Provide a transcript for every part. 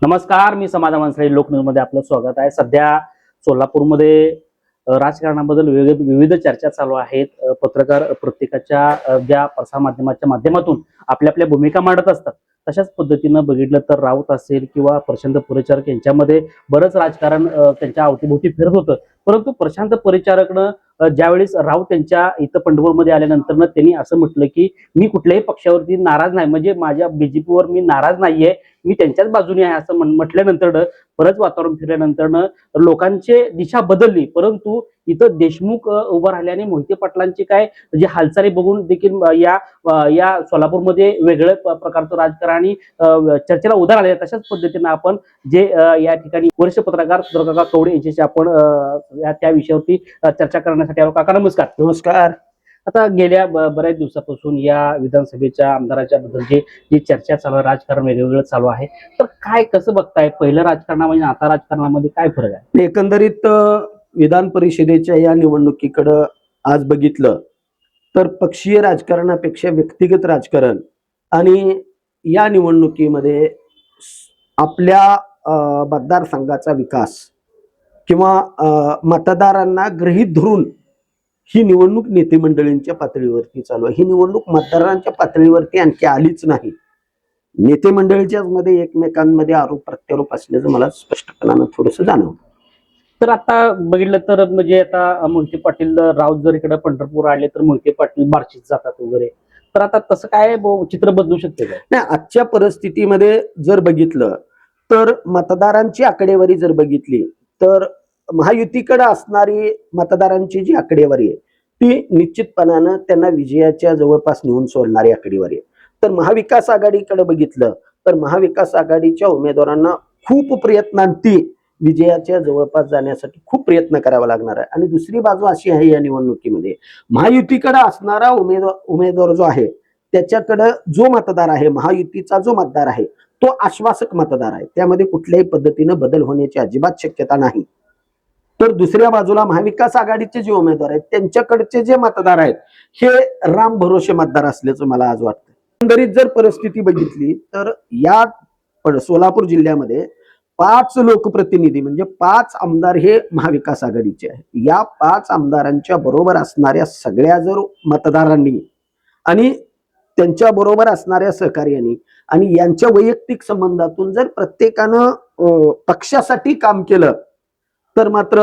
नमस्कार, मी समाजा माणसाळी लोकन्यूजमध्ये आपलं स्वागत आहे. सध्या सोलापूरमध्ये राजकारणाबद्दल विविध चर्चा चालू आहेत. पत्रकार प्रत्येकाच्या ज्या प्रसारमाध्यमाच्या माध्यमातून आपल्या आपल्या भूमिका मांडत असतात. तशाच पद्धतीनं बघितलं तर राऊत असेल किंवा प्रशांत परिचारक यांच्यामध्ये बरंच राजकारण त्यांच्या अवतीभोवती फिरत होतं. परंतु प्रशांत परिचारकनं ज्यावेळेस राऊत यांच्या इथं पंढरपूरमध्ये आल्यानंतर त्यांनी असं म्हटलं की मी कुठल्याही पक्षावरती नाराज नाही, म्हणजे माझ्या बीजेपीवर मी नाराज नाहीये, मी त्यांच्याच बाजूने आहे असं म्हटल्यानंतर बरंच वातावरण फिरल्यानंतर लोकांची दिशा बदलली. परंतु इथं देशमुख उभं राहिल्याने मोहिते पाटलांची काय जे हालचाली बघून देखील या सोलापूरमध्ये वेगळ्या प्रकारचं राजकारण आणि चर्चेला उधार आले. तशाच पद्धतीनं आपण जे या ठिकाणी वरिष्ठ पत्रकार सुधाकर कवडे यांच्याशी आपण त्या विषयावरती चर्चा करण्यासाठी आलो. काका नमस्कार. नमस्कार. आता गेल्या बऱ्याच दिवसापासून या विधानसभेच्या आमदाराच्या बद्दल जी चर्चा चालू आहे, राजकारण वेगवेगळं चालू आहे, तर काय कसं बघताय? पहिलं राजकारणामध्ये आता राजकारणामध्ये काय फरक आहे? एकंदरीत विधान परिषदेच्या या निवडणुकीकडे आज बघितलं तर पक्षीय राजकारणापेक्षा व्यक्तिगत राजकारण आणि या निवडणुकीमध्ये आपल्या मतदारसंघाचा विकास किंवा मतदारांना गृहीत धरून ही निवडणूक नेते मंडळींच्या पातळीवरती चालू आहे. ही निवडणूक मतदारांच्या पातळीवरती आणखी आलीच नाही. नेते मंडळीच्याच मध्ये एकमेकांमध्ये आरोप प्रत्यारोप असल्याचं मला स्पष्टपणानं थोडंसं जाणवतं. तर आता बघितलं तर म्हणजे आता मोहिते पाटील राऊत जर इकडे पंढरपूर आले तर मोहिते पाटील बार्शीत जातात वगैरे, तर आता तसं काय चित्र बदलू शकते का? नाही, आजच्या परिस्थितीमध्ये जर बघितलं तर मतदारांची आकडेवारी जर बघितली तर महायुतीकडे असणारी मतदारांची जी आकडेवारी आहे ती निश्चितपणानं त्यांना विजयाच्या जवळपास नेऊन सोडणारी आकडेवारी आहे. तर महाविकास आघाडीकडे बघितलं तर महाविकास आघाडीच्या उमेदवारांना खूप प्रयत्नांती विजयाच्या जवळपास जाण्यासाठी खूप प्रयत्न करावा लागणार आहे. आणि दुसरी बाजू अशी आहे, या निवडणुकीमध्ये महायुतीकडे असणारा उमेदवार जो आहे त्याच्याकडे जो मतदार आहे, महायुतीचा जो मतदार आहे तो आश्वासक मतदार आहे, त्यामध्ये कुठल्याही पद्धतीनं बदल होण्याची अजिबात शक्यता नाही. तर दुसऱ्या बाजूला महाविकास आघाडीचे जे उमेदवार आहेत त्यांच्याकडचे जे मतदार आहेत हे राम भरोसे मतदार असल्याचं मला आज वाटतं. एकंदरीत जर परिस्थिती बघितली तर या सोलापूर जिल्ह्यामध्ये 5 लोकप्रतिनिधी म्हणजे 5 आमदार हे महाविकास आघाडीचे आहेत. या 5 आमदारांच्या बरोबर असणाऱ्या सगळ्या जर मतदारांनी आणि त्यांच्या बरोबर असणाऱ्या सहकार्यांनी आणि यांच्या वैयक्तिक संबंधातून जर प्रत्येकानं पक्षासाठी काम केलं तर मात्र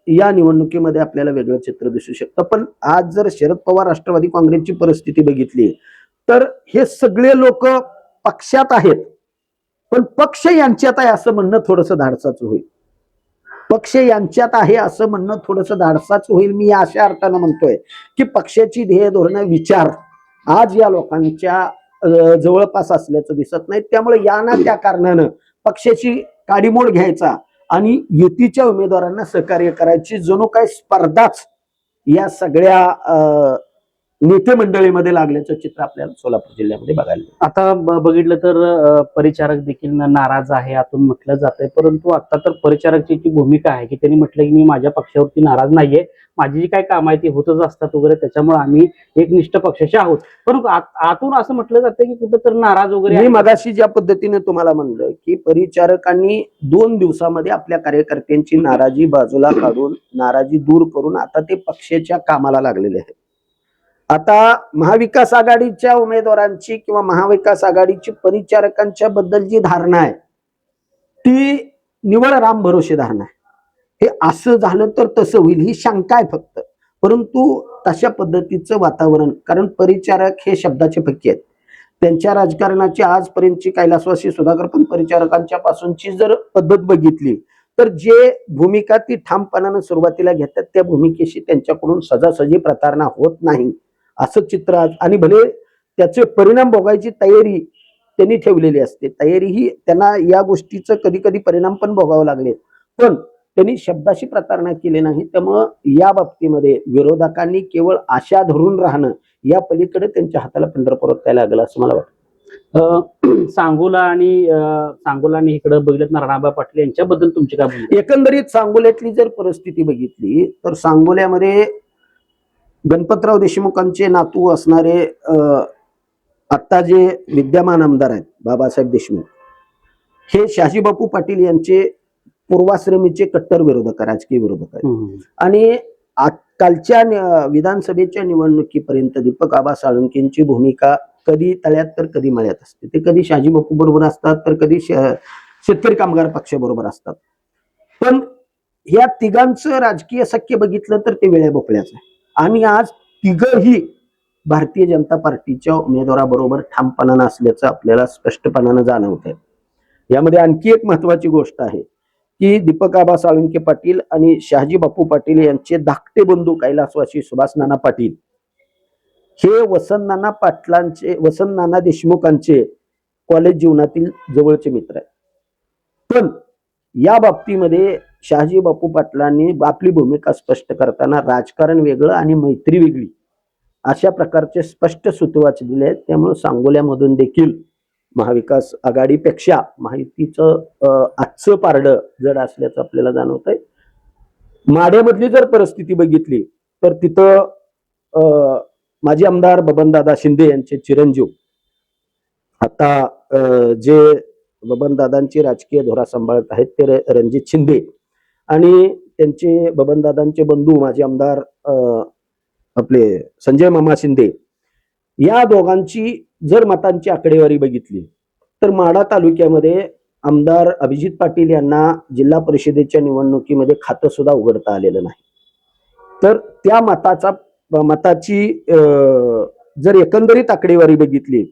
या निवडणुकीमध्ये आपल्याला वेगळं चित्र दिसू शकतं. पण आज जर शरद पवार राष्ट्रवादी काँग्रेसची परिस्थिती बघितली तर हे सगळे लोक पक्षात आहेत, पण पक्ष यांच्यात आहे असं म्हणणं थोडंसं धाडसाचं होईल. पक्ष यांच्यात आहे असं म्हणणं थोडंसं धाडसाचं होईल. मी अशा अर्थानं म्हणतोय की पक्षाची ध्येय धोरणं विचार आज या लोकांच्या जवळपास असल्याचं दिसत नाही. त्यामुळे या ना त्या कारणानं पक्षाची काडीमोड घ्यायचा आणि युतीच्या उमेदवारांना सहकार्य करायची जणू काय स्पर्धाच या सगळ्या नेते मंडळीमध्ये लागल्याचं चित्र आपल्याला सोलापूर जिल्ह्यामध्ये बघायला. आता बघितलं तर परिचारक देखील नाराज आहे आतून म्हटलं जातंय. परंतु आता तर परिचारकची जी भूमिका आहे की त्यांनी म्हटलं की मी माझ्या पक्षावरती नाराज नाहीये, माझी जी काय काम आहे ती होतच असतात वगैरे, त्याच्यामुळे आम्ही एक निष्ठ पक्षाचे आहोत. परंतु आतून असं म्हटलं जातं की कुठं तर नाराज वगैरे. मी मगाशी ज्या पद्धतीने तुम्हाला म्हणलं की परिचारकांनी 2 दिवसामध्ये आपल्या कार्यकर्त्यांची नाराजी बाजूला काढून नाराजी दूर करून आता ते पक्षाच्या कामाला लागलेले आहेत. आता महाविकास आघाडीच्या उमेदवारांची किंवा महाविकास आघाडीची परिचारकांच्या बद्दल जी धारणा आहे ती निवळ राम भरोसे धारणा आहे. हे असं झालं तर तसं होईल ही शंका आहे फक्त. परंतु तशा पद्धतीचं वातावरण, कारण परिचारक हे शब्दाचे पक्के आहेत. त्यांच्या राजकारणाची आजपर्यंतची कैलासवासी सुधाकर पण परिचारकांच्या पासूनची जर पद्धत बघितली तर जे भूमिका ती ठामपणानं सुरुवातीला घेतात त्या भूमिकेशी त्यांच्याकडून सहजासहजी प्रतारणा होत नाही असं चित्र आज. आणि भले त्याचे परिणाम भोगायची तयारी त्यांनी ठेवलेली असते, तयारी ही त्यांना या गोष्टीचं कधी कधी परिणाम पण भोगावे लागले, पण त्यांनी शब्दाशी प्रतारणा केली नाही. त्यामुळं या बाबतीमध्ये विरोधकांनी केवळ आशा धरून राहणं या पलीकडे त्यांच्या हाताला पंढरपुरात काय लागलं असं मला वाटतं. सांगोला आणि इकडे बघितलं राणाबा पाटील यांच्याबद्दल तुमची काय भूमिका? एकंदरीत सांगोल्यातली जर परिस्थिती बघितली तर सांगोल्यामध्ये गणपतराव देशमुखांचे नातू असणारे आता जे विद्यमान आमदार आहेत बाबासाहेब देशमुख, हे शहाजीबापू पाटील यांचे पूर्वाश्रमीचे कट्टर विरोधक, राजकीय विरोधक आहेत. आणि कालच्या विधानसभेच्या निवडणुकीपर्यंत दीपक आबा साळुंकेंची भूमिका कधी तळ्यात तर कधी मळ्यात असते. ते कधी शहाजीबापू बरोबर असतात तर कधी शेतकरी कामगार पक्षाबरोबर असतात. पण या तिघांचं राजकीय सख्य बघितलं तर ते वेळ्या बोकळ्याचं आहे. आणि आज तिघही भारतीय जनता पार्टीच्या उमेदवाराबरोबर ठामपणानं असल्याचं आपल्याला स्पष्टपणानं जाणवत आहे. यामध्ये आणखी एक महत्वाची गोष्ट आहे की दीपक आबा साळुंके पाटील आणि शहाजी बापू पाटील यांचे धाकटे बंधू कैलासवासी सुभाष नाना पाटील हे वसंत नाना देशमुखांचे कॉलेज जीवनातील जवळचे मित्र आहेत. पण या बाबतीमध्ये शहाजी बापू पाटलांनी आपली भूमिका स्पष्ट करताना राजकारण वेगळं आणि मैत्री वेगळी अशा प्रकारचे स्पष्ट सूतवाच दिले आहेत. त्यामुळे सांगोल्यामधून देखील महाविकास आघाडीपेक्षा महायुतीचं आजचं पारडं जड असल्याचं आपल्याला जाणवत आहे. माढ्यामधली जर परिस्थिती बघितली तर तिथं माजी आमदार बबनदादा शिंदे यांचे चिरंजीव आता जे बबनदादांची राजकीय धोरा सांभाळत आहेत ते रणजित शिंदे आणि त्यांचे बबनदादांचे बंधू माजी आमदार आपले संजय मामा शिंदे या दोघांची जर मतांची आकडेवारी बघितली तर माढा तालुक्यामध्ये आमदार अभिजित पाटील यांना जिल्हा परिषदेच्या निवडणुकीमध्ये खातं सुद्धा उघडता आलेलं नाही. तर त्या मताची जर एकंदरीत आकडेवारी बघितली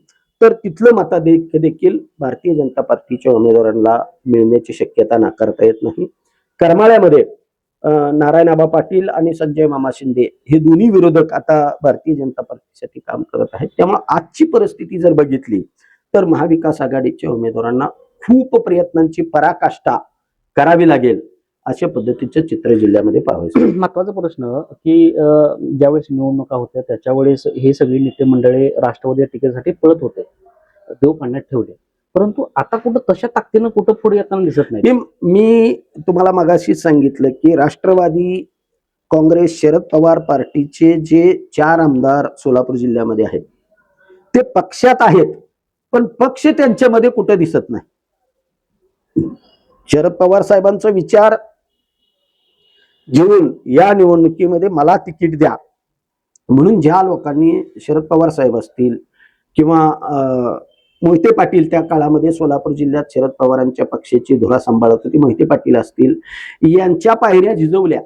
तर तिथलं देखील भारतीय जनता पार्टीच्या उमेदवारांना मिळण्याची शक्यता नाकारता येत नाही. करमाळ्यामध्ये नारायणआबा पाटील आणि संजय मामा शिंदे हे दोन्ही विरोधक आता भारतीय जनता पार्टीसाठी काम करत आहेत. त्यामुळे आजची परिस्थिती जर बघितली तर महाविकास आघाडीच्या उमेदवारांना खूप प्रयत्नांची पराकाष्ठा करावी लागेल अशा पद्धतीचं चित्र जिल्ह्यामध्ये पाहायचं. महत्वाचा प्रश्न की ज्यावेळेस निवडणुका होत्या त्याच्या वेळेस हे सगळी नेते मंडळी राष्ट्रवादी टिकेसाठी पळत होते, देव पाण्यात ठेवले, परंतु आता कुठं तशा ताकदीनं कुठं पुढे येताना दिसत नाही. मी तुम्हाला मगाशी सांगितलं की राष्ट्रवादी काँग्रेस शरद पवार पार्टीचे जे 4 आमदार सोलापूर जिल्ह्यामध्ये आहेत ते पक्षात आहेत पण पक्ष त्यांच्यामध्ये कुठं दिसत नाही. शरद पवार साहेबांचा विचार घेऊन या निवडणुकीमध्ये मला तिकीट द्या म्हणून ज्या लोकांनी शरद पवार साहेब असतील किंवा मोहिते पाटील त्या काळामध्ये सोलापूर जिल्ह्यात शरद पवारांच्या पक्षाची धुरा सांभाळत होती, मोहिते पाटील असतील, यांच्या पायऱ्या झिजवल्या,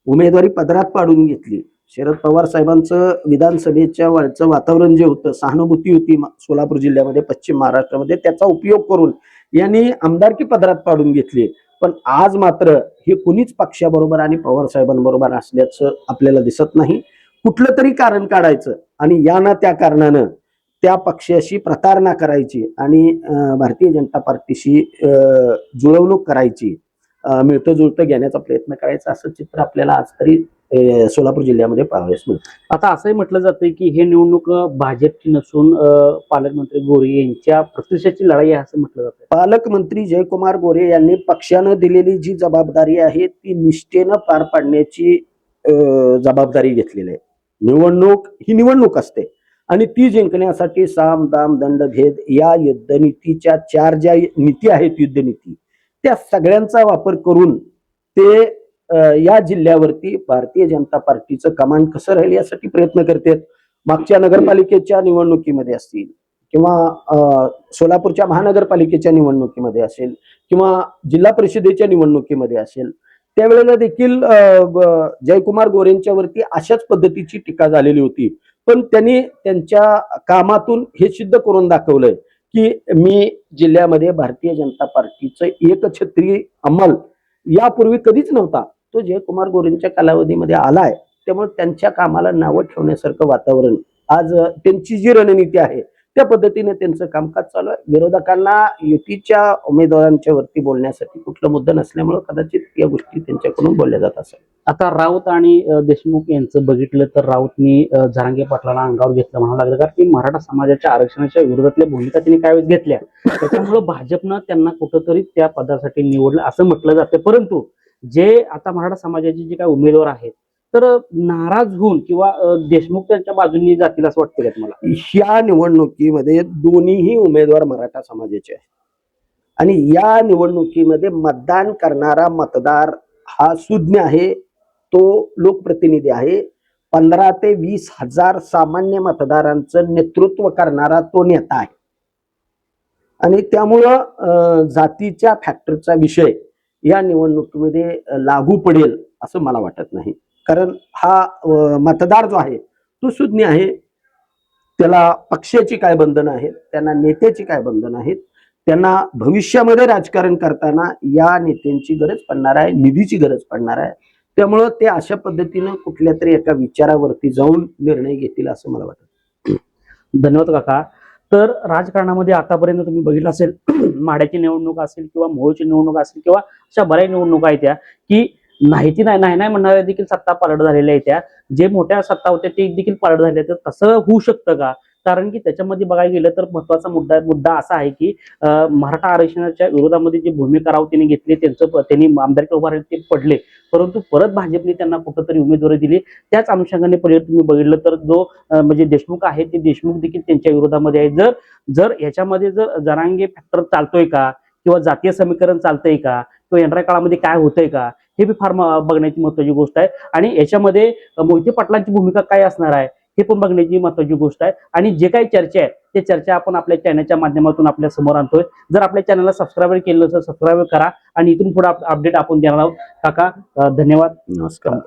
उमेदवारी पदरात पाडून घेतली. शरद पवार साहेबांचं विधानसभेच्या वरचं वातावरण जे होतं, सहानुभूती होती सोलापूर जिल्ह्यामध्ये, पश्चिम महाराष्ट्रामध्ये, त्याचा उपयोग करून यांनी आमदारकी पदरात पाडून घेतली. पण आज मात्र हे कुणीच पक्षाबरोबर आणि पवार साहेबांबरोबर असल्याचं आपल्याला दिसत नाही. कुठलं तरी कारण काढायचं आणि या ना त्या कारणानं त्या पक्षाशी प्रतारणा करायची आणि भारतीय जनता पार्टीशी जुळवणूक करायची, मिळतं जुळतं घेण्याचा प्रयत्न करायचा, असं चित्र आपल्याला आज तरी सोलापूर जिल्ह्यामध्ये पाहावयास मिळतं. आता असंही म्हटलं जातंय की हे निवडणूक भाजपची नसून पालकमंत्री गोरे यांच्या प्रतिष्ठेची लढाई आहे असं म्हटलं जातं. पालकमंत्री जयकुमार गोरे यांनी पक्षानं दिलेली जी जबाबदारी आहे ती निष्ठेनं पार पाडण्याची जबाबदारी घेतलेली आहे. निवडणूक ही निवडणूक असते आणि ती जिंकण्यासाठी साम दाम दंड भेद या युद्धनीतीच्या 4 ज्या नीती आहेत, युद्धनीती, त्या सगळ्यांचा वापर करून ते या जिल्ह्यावरती भारतीय जनता पार्टीचं कमांड कसं राहील यासाठी प्रयत्न करतात. मागच्या नगरपालिकेच्या निवडणुकीमध्ये असतील किंवा सोलापूरच्या महानगरपालिकेच्या निवडणुकीमध्ये असेल किंवा जिल्हा परिषदेच्या निवडणुकीमध्ये असेल, त्यावेळेला देखील जयकुमार गोरेंच्यावरती अशाच पद्धतीची टीका झालेली होती. पण त्यांनी त्यांच्या कामातून हे सिद्ध करून दाखवलंय की मी जिल्ह्यामध्ये भारतीय जनता पार्टीचं एकछत्री अंमल यापूर्वी कधीच नव्हता, तो जयकुमार गोरेंच्या कालावधीमध्ये आलाय. त्यामुळे त्यांच्या कामाला नावं ठेवण्यासारखं वातावरण, आज त्यांची जी रणनीती आहे त्या पद्धतीने त्यांचं कामकाज चालू आहे. विरोधकांना युतीच्या उमेदवारांच्या वरती बोलण्यासाठी कुठला मुद्दा नसल्यामुळे कदाचित या गोष्टी त्यांच्याकडून बोलल्या जात असेल. आता राऊत आणि देशमुख यांचं बघितलं तर राऊतनी जरांगे पाटलाला अंगावर घेतलं म्हणावं लागलं, कारण की मराठा समाजाच्या आरक्षणाच्या विरोधातल्या भूमिका त्यांनी काय घेतल्या, त्याच्यामुळे भाजपनं त्यांना कुठंतरी त्या पदासाठी निवडलं असं म्हटलं जातं. परंतु जे आता मराठा समाजाचे जे काही उमेदवार आहेत तर नाराज होऊन किंवा देशमुख त्यांच्या बाजूनी जातील असं वाटतं का तुम्हाला? ह्या निवडणुकीमध्ये दोन्हीही उमेदवार मराठा समाजाचे आहेत आणि या निवडणुकीमध्ये मतदान करणारा मतदार हा सुज्ञ आहे, तो लोकप्रतिनिधी आहे. 15 ते 20 हजार सामान्य मतदारांचं नेतृत्व करणारा तो नेता आहे. आणि त्यामुळं जातीच्या फॅक्टरचा विषय या निवडणुकीमध्ये लागू पडेल असं मला वाटत नाही. कारण हा मतदार जो आहे तो सुज्ञ आहे. त्याला पक्षाची काय बंधनं आहेत, त्यांना नेत्याची काय बंधनं आहेत, त्यांना भविष्यामध्ये राजकारण करताना या नेत्यांची गरज पडणार आहे, निधीची गरज पडणार आहे. त्यामुळं ते अशा पद्धतीनं कुठल्या तरी एका विचारावरती जाऊन निर्णय घेतील असं मला वाटतं. धन्यवाद काका. तर राजकारणामध्ये आतापर्यंत तुम्ही बघितलं असेल माढ्याची निवडणूक असेल किंवा मोहोळची निवडणूक असेल किंवा अशा बऱ्याच निवडणुका आहेत त्या की नाही नाही म्हणणाऱ्या देखील सत्ता पालट झालेल्या आहेत. त्या जे मोठ्या सत्ता होत्या ते देखील पालट झाल्या. तर तसं होऊ शकतं का? कारण की त्याच्यामध्ये बघायला गेलं तर महत्वाचा मुद्दा असा आहे की मराठा आरक्षणाच्या विरोधामध्ये जी भूमिका राव त्यांनी घेतली, त्यांनी आमदारकी उभारले, ते पडले, परंतु परत भाजपने त्यांना कुठंतरी उमेदवारी दिली. त्याच अनुषंगाने पहिले तुम्ही बघितलं तर जो म्हणजे देशमुख आहे ते देशमुख देखील त्यांच्या विरोधामध्ये आहे. जर ह्याच्यामध्ये जर जरांगे फॅक्टर चालतोय का किंवा जातीय समीकरण चालतंय का किंवा येणाऱ्या काळामध्ये काय होतंय का, हे बी फार बघण्याची महत्वाची गोष्ट आहे. आणि याच्यामध्ये मोहिते पाटलांची भूमिका काय असणार आहे हे पण बघण्याची महत्वाची गोष्ट आहे. आणि जे काही चर्चा आहे ते चर्चा आपण आपल्या चॅनलच्या माध्यमातून आपल्या समोर आणतोय. जर आपल्या चॅनलला सबस्क्राईब केलं तर सबस्क्राईब करा आणि इथून पुढे अपडेट आपण देणार आहोत. काका धन्यवाद. नमस्कार.